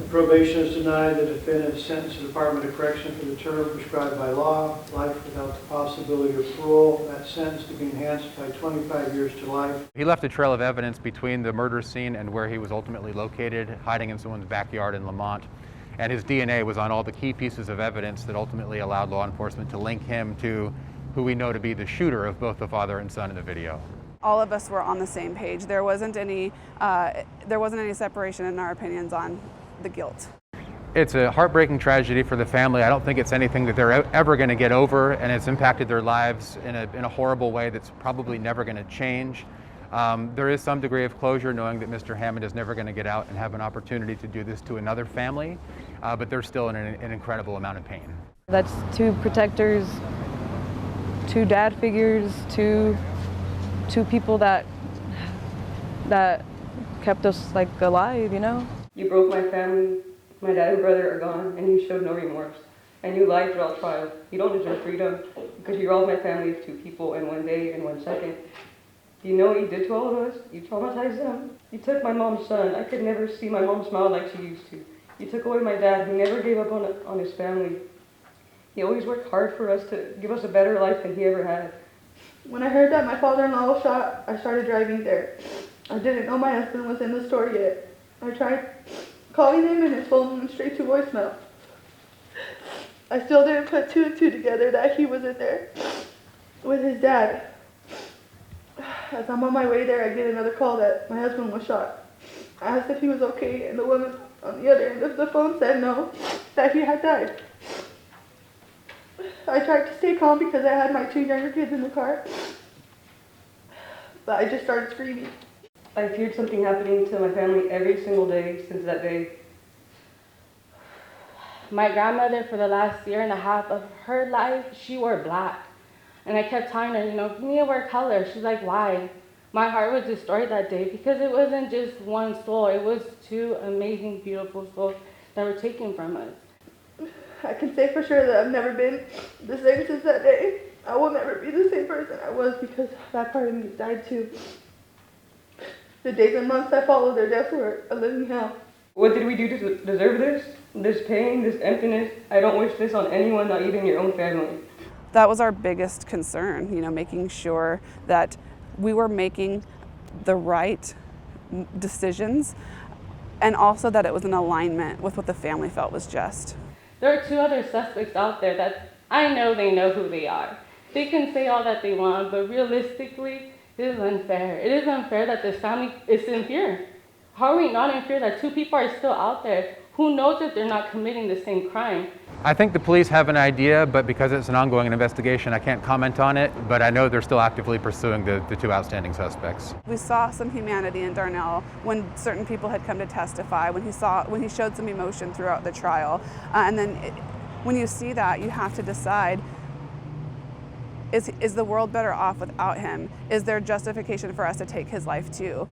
The probation is denied. The defendant is sentenced to the Department of Correction for the term prescribed by law, life without the possibility of parole. That sentence to be enhanced by 25 years to life. He left a trail of evidence between the murder scene and where he was ultimately located, hiding in someone's backyard in Lamont. And his DNA was on all the key pieces of evidence that ultimately allowed law enforcement to link him to who we know to be the shooter of both the father and son in the video. All of us were on the same page. There wasn't any separation in our opinions on the guilt. It's a heartbreaking tragedy for the family. I don't think it's anything that they're ever going to get over, and it's impacted their lives in a horrible way that's probably never going to change. There is some degree of closure knowing that Mr. Hammond is never going to get out and have an opportunity to do this to another family, but they're still in an incredible amount of pain. That's two protectors, two dad figures, two people that kept us like alive, you know? You broke my family. My dad and brother are gone, and you showed no remorse. And you lied throughout trial. You don't deserve freedom because you robbed my family of two people in one day and 1 second. Do you know what you did to all of us? You traumatized them. You took my mom's son. I could never see my mom smile like she used to. You took away my dad, who never gave up on his family. He always worked hard for us to give us a better life than he ever had. When I heard that my father-in-law was shot, I started driving there. I didn't know my husband was in the store yet. I tried calling him and his phone went straight to voicemail. I still didn't put two and two together that he was in there with his dad. As I'm on my way there, I get another call that my husband was shot. I asked if he was okay, and the woman on the other end of the phone said no, that he had died. I tried to stay calm because I had my two younger kids in the car, but I just started screaming. I feared something happening to my family every single day since that day. My grandmother, for the last year and a half of her life, she wore black. And I kept telling her, you need to wear color. She's like, why? My heart was destroyed that day because it wasn't just one soul. It was two amazing, beautiful souls that were taken from us. I can say for sure that I've never been the same since that day. I will never be the same person I was because that part of me died too. The days and months that followed their death were a living hell. What did we do to deserve this? This pain, this emptiness? I don't wish this on anyone, not even your own family. That was our biggest concern, making sure that we were making the right decisions and also that it was in alignment with what the family felt was just. There are two other suspects out there that I know they know who they are. They can say all that they want, but realistically, it is unfair. It is unfair that this family is in fear. How are we not in fear that two people are still out there? Who knows if they're not committing the same crime? I think the police have an idea, but because it's an ongoing investigation, I can't comment on it, but I know they're still actively pursuing the two outstanding suspects. We saw some humanity in Darnell when certain people had come to testify, when he showed some emotion throughout the trial. And then when you see that, you have to decide, is the world better off without him? Is there justification for us to take his life too?